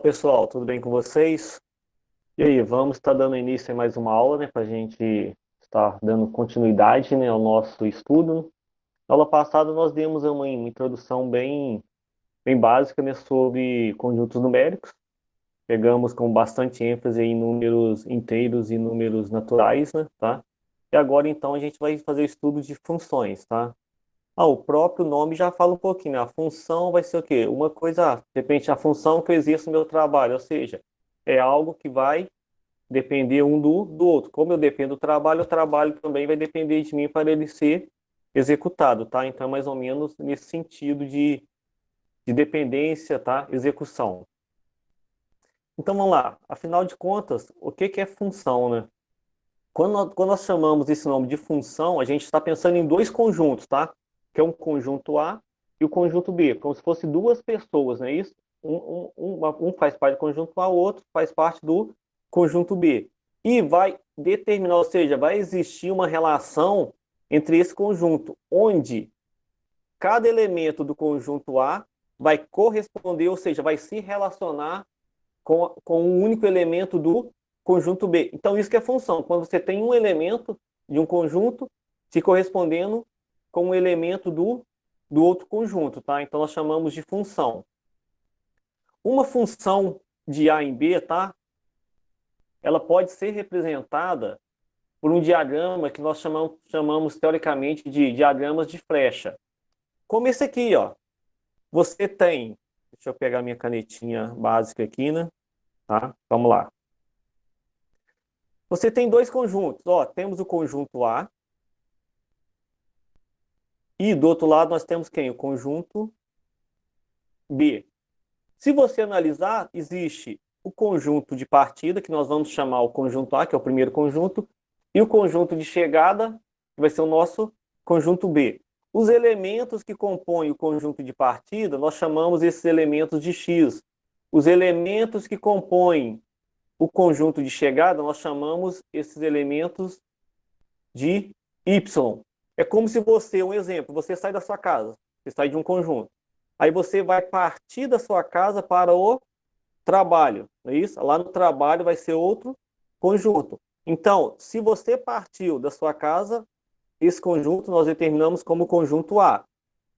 Pessoal, tudo bem com vocês? E aí, vamos estar dando início a mais uma aula, né, para a gente estar dando continuidade, né, ao nosso estudo. Na aula passada nós demos uma introdução bem básica, né, sobre conjuntos numéricos. Pegamos com bastante ênfase em números inteiros e números naturais, né, tá? E agora então a gente vai fazer o estudo de funções, tá? O próprio nome já fala um pouquinho, né? A função vai ser o quê? Uma coisa, de repente, a função que eu exerço no meu trabalho, ou seja, é algo que vai depender um do outro. Como eu dependo do trabalho, o trabalho também vai depender de mim para ele ser executado, tá? Então, é mais ou menos nesse sentido de dependência, tá? Execução. Então, vamos lá. Afinal de contas, o que que é função, né? Quando nós chamamos esse nome de função, a gente está pensando em dois conjuntos, tá? Que é um conjunto A e o conjunto B, como se fossem duas pessoas, não é isso? Um faz parte do conjunto A, o outro faz parte do conjunto B. E vai determinar, ou seja, vai existir uma relação entre esse conjunto, onde cada elemento do conjunto A vai corresponder, ou seja, vai se relacionar com um único elemento do conjunto B. Então, isso que é função. Quando você tem um elemento de um conjunto se correspondendo com um elemento do outro conjunto, tá? Então, nós chamamos de função. Uma função de A em B, tá? Ela pode ser representada por um diagrama que nós chamamos teoricamente de diagramas de flecha. Como esse aqui, ó. Você tem, deixa eu pegar minha canetinha básica aqui, né? Tá? Vamos lá. Você tem dois conjuntos. Ó, temos o conjunto A e do outro lado nós temos quem? O conjunto B. Se você analisar, existe o conjunto de partida, que nós vamos chamar o conjunto A, que é o primeiro conjunto, e o conjunto de chegada, que vai ser o nosso conjunto B. Os elementos que compõem o conjunto de partida, nós chamamos esses elementos de X. Os elementos que compõem o conjunto de chegada, nós chamamos esses elementos de Y. É como se você, um exemplo, você sai da sua casa, você sai de um conjunto. Aí você vai partir da sua casa para o trabalho, não é isso? Lá no trabalho vai ser outro conjunto. Então, se você partiu da sua casa, esse conjunto nós determinamos como conjunto A.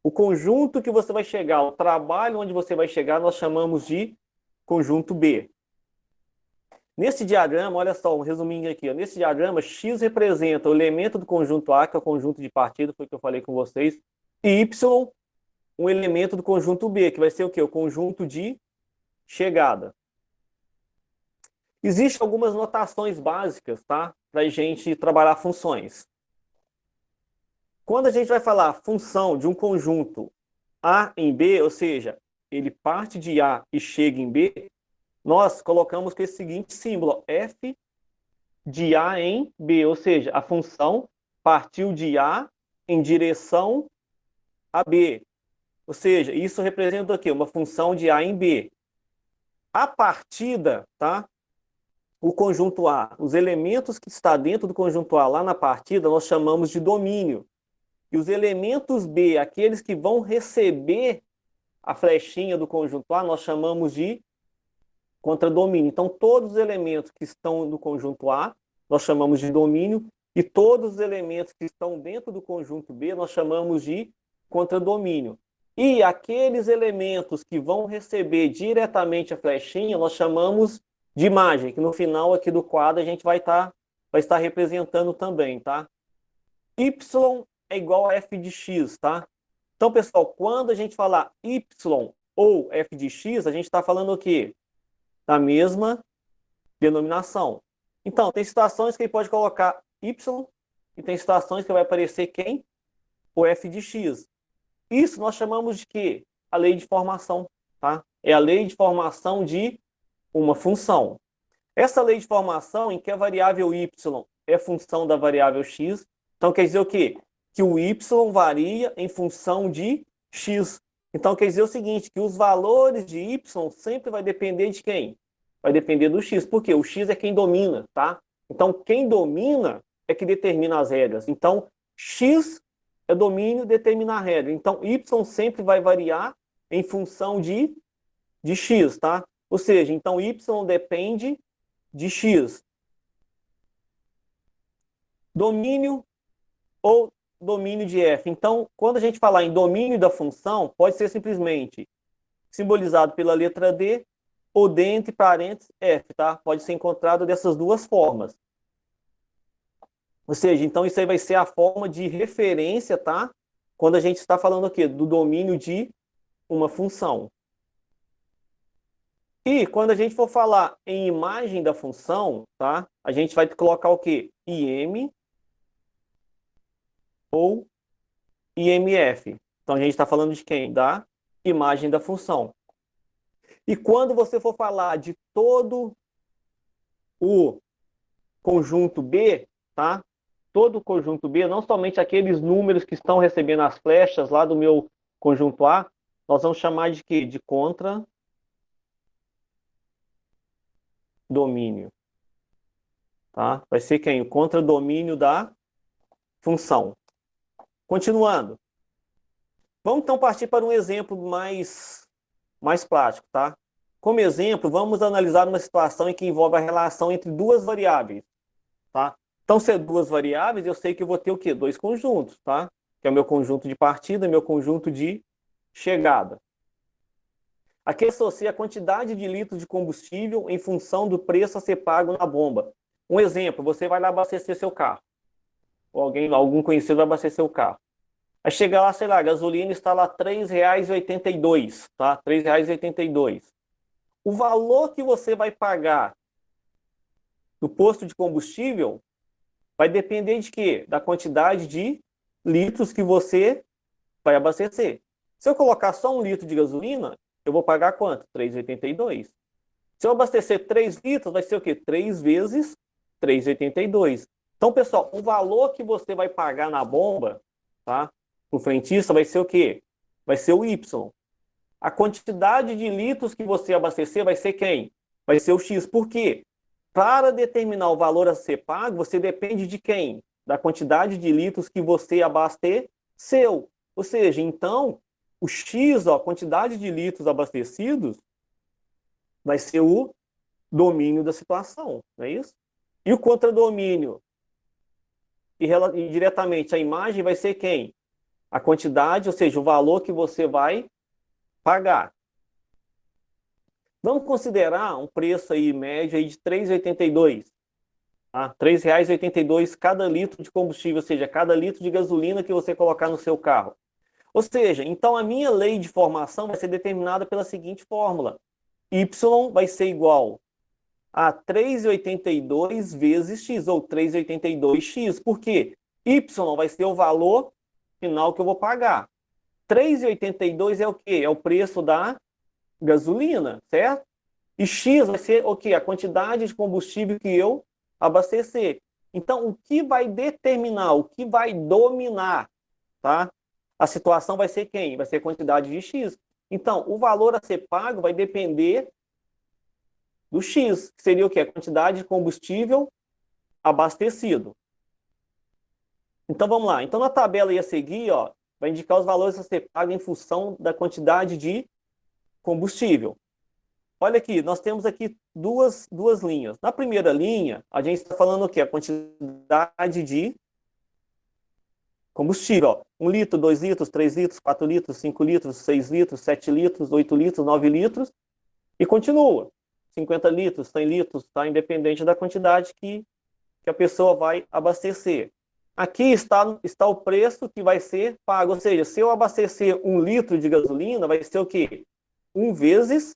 O conjunto que você vai chegar, o trabalho onde você vai chegar, nós chamamos de conjunto B. Nesse diagrama, olha só, um resuminho aqui. Ó. Nesse diagrama, X representa o elemento do conjunto A, que é o conjunto de partida, foi o que eu falei com vocês, e Y, um elemento do conjunto B, que vai ser o quê? O conjunto de chegada. Existem algumas notações básicas, tá? Para a gente trabalhar funções. Quando a gente vai falar função de um conjunto A em B, ou seja, ele parte de A e chega em B, nós colocamos com esse seguinte símbolo, F de A em B, ou seja, a função partiu de A em direção a B. Ou seja, isso representa o quê? Uma função de A em B. A partida, tá? O conjunto A, os elementos que está dentro do conjunto A lá na partida, nós chamamos de domínio. E os elementos B, aqueles que vão receber a flechinha do conjunto A, nós chamamos de contradomínio. Então, todos os elementos que estão no conjunto A, nós chamamos de domínio, e todos os elementos que estão dentro do conjunto B, nós chamamos de contradomínio. E aqueles elementos que vão receber diretamente a flechinha, nós chamamos de imagem, que no final aqui do quadro a gente vai estar representando também, tá? Y é igual a f de x, tá? Então, pessoal, quando a gente falar y ou f de x, a gente está falando o quê? Da mesma denominação. Então, tem situações que ele pode colocar y e tem situações que vai aparecer quem? O f de x. Isso nós chamamos de quê? A lei de formação, tá? É a lei de formação de uma função. Essa lei de formação em que a variável y é função da variável x, então quer dizer o quê? Que o y varia em função de x. Então quer dizer o seguinte, que os valores de y sempre vai depender de quem? Vai depender do x, porque o x é quem domina, tá? Então quem domina é que determina as regras. Então x é domínio, determina a regra. Então y sempre vai variar em função de x, tá? Ou seja, então Y depende de X. Domínio ou domínio de F. Então, quando a gente falar em domínio da função, pode ser simplesmente simbolizado pela letra D ou D entre parênteses F, tá? Pode ser encontrado dessas duas formas. Ou seja, então isso aí vai ser a forma de referência, tá? Quando a gente está falando aqui do domínio de uma função. E quando a gente for falar em imagem da função, tá? A gente vai colocar o quê? IM ou IMF. Então a gente está falando de quem? Da imagem da função. E quando você for falar de todo o conjunto B, tá? Todo o conjunto B, não somente aqueles números que estão recebendo as flechas lá do meu conjunto A, nós vamos chamar de quê? De contradomínio. Tá? Vai ser quem? O contradomínio da função. Continuando. Vamos então partir para um exemplo mais prático, tá? Como exemplo, vamos analisar uma situação em que envolve a relação entre duas variáveis, tá? Então, se é duas variáveis, eu sei que eu vou ter o quê? Dois conjuntos, tá? Que é o meu conjunto de partida e meu conjunto de chegada. Aqui associa a quantidade de litros de combustível em função do preço a ser pago na bomba. Um exemplo, você vai lá abastecer seu carro. Ou algum conhecido vai abastecer o carro. Aí chega lá, sei lá, a gasolina está lá R$ 3,82, tá? R$ 3,82. O valor que você vai pagar no posto de combustível vai depender de quê? Da quantidade de litros que você vai abastecer. Se eu colocar só 1 litro de gasolina, eu vou pagar quanto? R$ 3,82. Se eu abastecer 3 litros, vai ser o quê? 3 vezes 3,82. Então, pessoal, o valor que você vai pagar na bomba, tá? O frentista vai ser o quê? Vai ser o Y. A quantidade de litros que você abastecer vai ser quem? Vai ser o X. Por quê? Para determinar o valor a ser pago, você depende de quem? Da quantidade de litros que você abasteceu. Ou seja, então, o X, ó, a quantidade de litros abastecidos, vai ser o domínio da situação, não é isso? E o contradomínio, e diretamente a imagem vai ser quem? A quantidade, ou seja, o valor que você vai pagar. Vamos considerar um preço aí médio aí de R$ 3,82. Tá? R$ 3,82 cada litro de combustível, ou seja, cada litro de gasolina que você colocar no seu carro. Ou seja, então a minha lei de formação vai ser determinada pela seguinte fórmula. Y vai ser igual a 3,82 vezes X, ou 3,82X. Por quê? Y vai ser o valor final que eu vou pagar. 3,82 é o quê? É o preço da gasolina, certo? E X vai ser o quê? A quantidade de combustível que eu abastecer. Então, o que vai determinar, o que vai dominar, tá? A situação vai ser quem? Vai ser a quantidade de X. Então, o valor a ser pago vai depender do X, que seria o quê? A quantidade de combustível abastecido. Então, vamos lá. Então, na tabela aí a seguir, ó, vai indicar os valores a ser pagos em função da quantidade de combustível. Olha aqui, nós temos aqui duas linhas. Na primeira linha, a gente está falando o quê? A quantidade de combustível. Ó. 1 litro, 2 litros, 3 litros, 4 litros, 5 litros, 6 litros, 7 litros, 8 litros, 9 litros. E continua. 50 litros, 100 litros, tá? Independente da quantidade que a pessoa vai abastecer. Aqui está o preço que vai ser pago. Ou seja, se eu abastecer 1 litro de gasolina, vai ser o quê? 1 vezes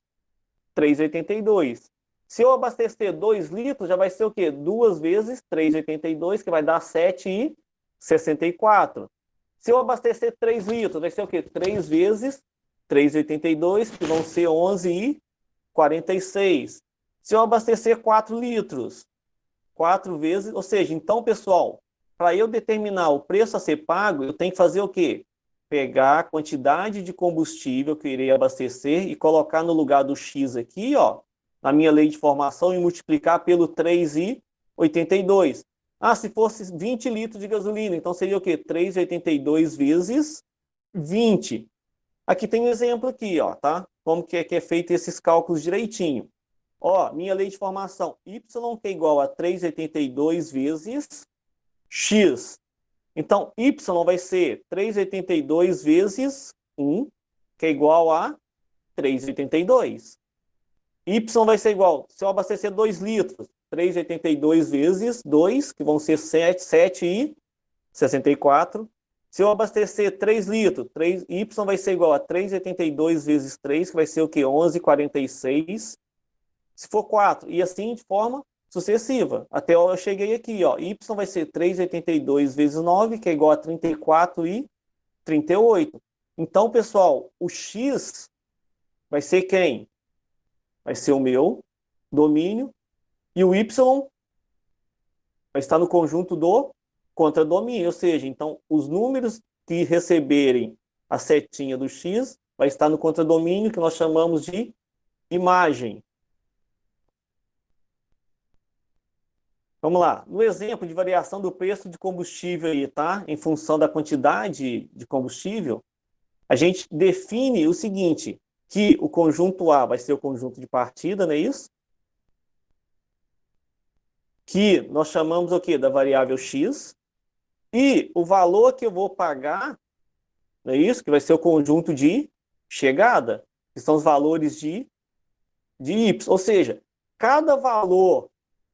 3,82. Se eu abastecer 2 litros, já vai ser o quê? 2 vezes 3,82, que vai dar 7,64. Se eu abastecer 3 litros, vai ser o quê? 3 vezes 3,82, que vão ser 11,46. Se eu abastecer 4 litros, 4 vezes, ou seja, então, pessoal, para eu determinar o preço a ser pago, eu tenho que fazer o quê? Pegar a quantidade de combustível que eu irei abastecer e colocar no lugar do X aqui, ó, na minha lei de formação e multiplicar pelo 3,82. Ah, se fosse 20 litros de gasolina, então seria o quê? 3,82 vezes 20. Aqui tem um exemplo aqui, ó, tá? como que é feito esses cálculos direitinho. Ó, minha lei de formação, y que é igual a 3,82 vezes x. Então, y vai ser 3,82 vezes 1, que é igual a 3,82. Y vai ser igual, se eu abastecer 2 litros, 3,82 vezes 2, que vão ser 7,64. Se eu abastecer 3 litros, Y vai ser igual a 3,82 vezes 3, que vai ser o quê? 11,46. Se for 4, e assim de forma sucessiva. Até eu cheguei aqui, ó. Y vai ser 3,82 vezes 9, que é igual a 34,38. Então, pessoal, o X vai ser quem? Vai ser o meu domínio. E o Y vai estar no conjunto do contradomínio. Ou seja, então, os números que receberem a setinha do X vai estar no contradomínio, que nós chamamos de imagem. Vamos lá. No exemplo de variação do preço de combustível aí, tá? Em função da quantidade de combustível, a gente define o seguinte, que o conjunto A vai ser o conjunto de partida, não é isso? Que nós chamamos o quê? Da variável X. E o valor que eu vou pagar, não é isso? Que vai ser o conjunto de chegada, que são os valores de Y. Ou seja, cada valor,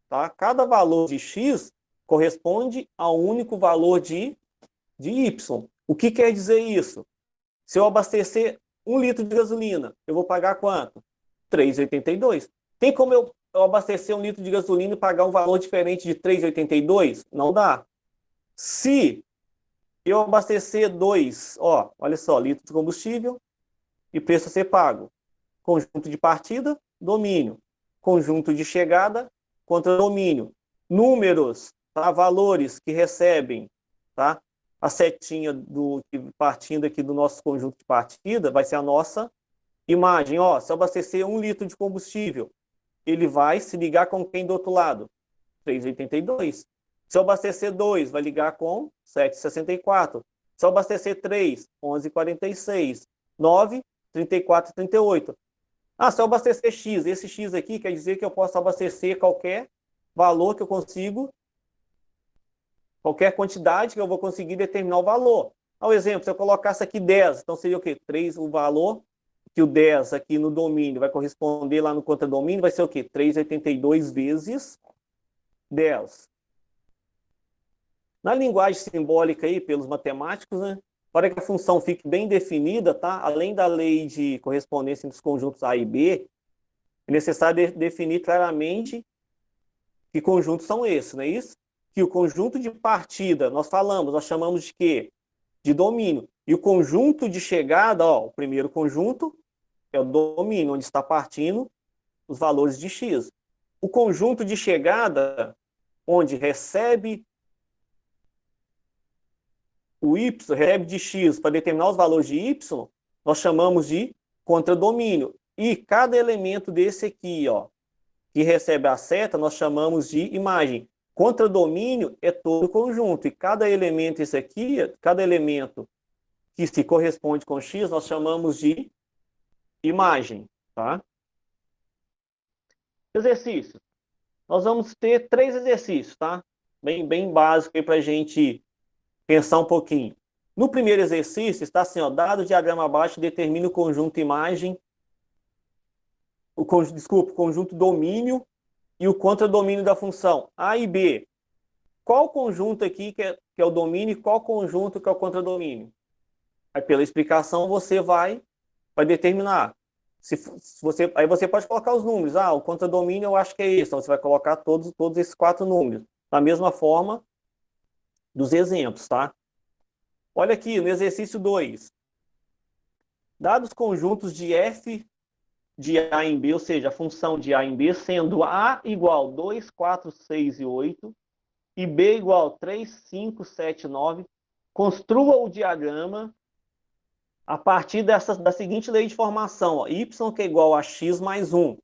tá? Cada valor de X corresponde a um único valor de Y. O que quer dizer isso? Se eu abastecer 1 litro de gasolina, eu vou pagar quanto? 3,82. Tem como eu abastecer 1 litro de gasolina e pagar um valor diferente de 3,82? Não dá. Se eu abastecer 2, ó, olha só, litro de combustível e preço a ser pago. Conjunto de partida, domínio. Conjunto de chegada, contra domínio. Números, tá? Valores que recebem, tá? A setinha partindo aqui do nosso conjunto de partida vai ser a nossa imagem. Ó, se eu abastecer 1 litro de combustível, ele vai se ligar com quem do outro lado? 3,82. Se eu abastecer 2, vai ligar com 7,64. Se eu abastecer 3, 11,46. 9, 34,38. Ah, se eu abastecer X, esse X aqui quer dizer que eu posso abastecer qualquer valor que eu consigo, qualquer quantidade que eu vou conseguir determinar o valor. Ao exemplo, se eu colocasse aqui 10, então seria o quê? 3, o valor que o 10 aqui no domínio vai corresponder lá no contradomínio, vai ser o quê? 3,82 vezes 10. Na linguagem simbólica aí, pelos matemáticos, né? Para que a função fique bem definida, tá? Além da lei de correspondência entre os conjuntos A e B, é necessário definir claramente que conjuntos são esses, não é isso? Que o conjunto de partida, nós chamamos de quê? De domínio. E o conjunto de chegada, ó, o primeiro conjunto é o domínio, onde está partindo os valores de X. O conjunto de chegada, onde recebe o Y, recebe de X para determinar os valores de Y, nós chamamos de contradomínio. E cada elemento desse aqui, ó, que recebe a seta, nós chamamos de imagem. Contradomínio é todo o conjunto. E cada elemento, esse aqui, cada elemento que se corresponde com X, nós chamamos de imagem. Tá? Exercícios. Nós vamos ter 3 exercícios, tá? Bem básico aí para a gente pensar um pouquinho. No primeiro exercício, está assim, ó, dado o diagrama abaixo, determine o conjunto imagem, o conjunto domínio e o contradomínio da função A e B. Qual conjunto aqui que é o domínio e qual conjunto que é o contradomínio? Aí, pela explicação, você vai determinar. Aí você pode colocar os números. Ah, o contradomínio eu acho que é esse. Então, você vai colocar todos esses 4 números. Da mesma forma dos exemplos, tá? Olha aqui, no exercício 2. Dados conjuntos de f de A em B, ou seja, a função de A em B, sendo A igual 2, 4, 6 e 8, e B igual 3, 5, 7, 9, construa o diagrama a partir da seguinte lei de formação, ó, y que é igual a x mais 1.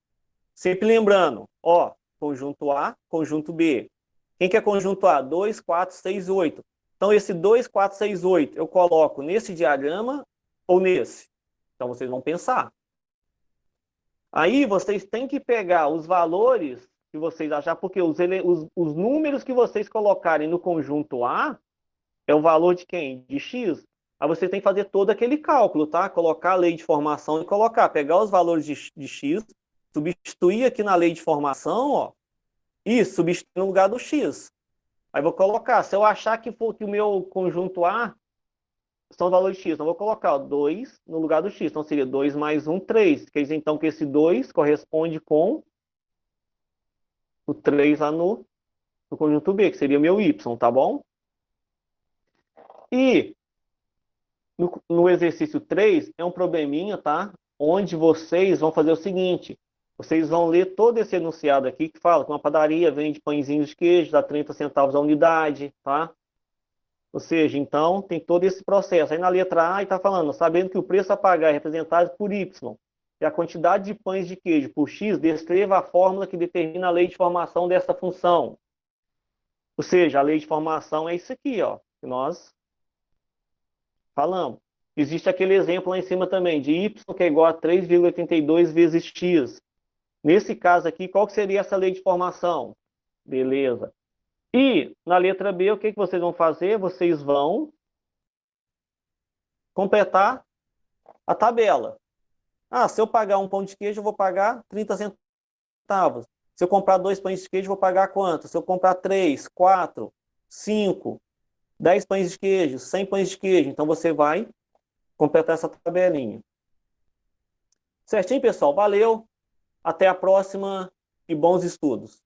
Sempre lembrando, ó, conjunto A, conjunto B. Quem que é conjunto A? 2, 4, 6, 8. Então, esse 2, 4, 6, 8, eu coloco nesse diagrama ou nesse? Então, vocês vão pensar. Aí vocês têm que pegar os valores que vocês acharem, porque os números que vocês colocarem no conjunto A é o valor de quem? De X. Aí você tem que fazer todo aquele cálculo, tá? Colocar a lei de formação e colocar, pegar os valores de X, substituir aqui na lei de formação, ó, e substituir no lugar do X. Aí vou colocar, se eu achar que for que o meu conjunto A são valores de X, então vou colocar ó, 2 no lugar do X. Então seria 2 mais 1, 3. Quer dizer então que esse 2 corresponde com o 3 lá no conjunto B, que seria o meu Y, tá bom? E no exercício 3 é um probleminha, tá? Onde vocês vão fazer o seguinte: vocês vão ler todo esse enunciado aqui que fala que uma padaria vende pãezinhos de queijo, dá 30 centavos a unidade, tá? Ou seja, então tem todo esse processo. Aí na letra A está falando, sabendo que o preço a pagar é representado por Y e a quantidade de pães de queijo por X, descreva a fórmula que determina a lei de formação dessa função. Ou seja, a lei de formação é isso aqui, ó, que nós falamos. Existe aquele exemplo lá em cima também, de y que é igual a 3,82 vezes x. Nesse caso aqui, qual que seria essa lei de formação? Beleza. E na letra B, o que que vocês vão fazer? Vocês vão completar a tabela. Ah, se eu pagar um pão de queijo, eu vou pagar 30 centavos. Se eu comprar 2 pães de queijo, eu vou pagar quanto? Se eu comprar 3, 4, 5, 10 pães de queijo, 100 pães de queijo. Então você vai completar essa tabelinha. Certinho, pessoal? Valeu. Até a próxima e bons estudos.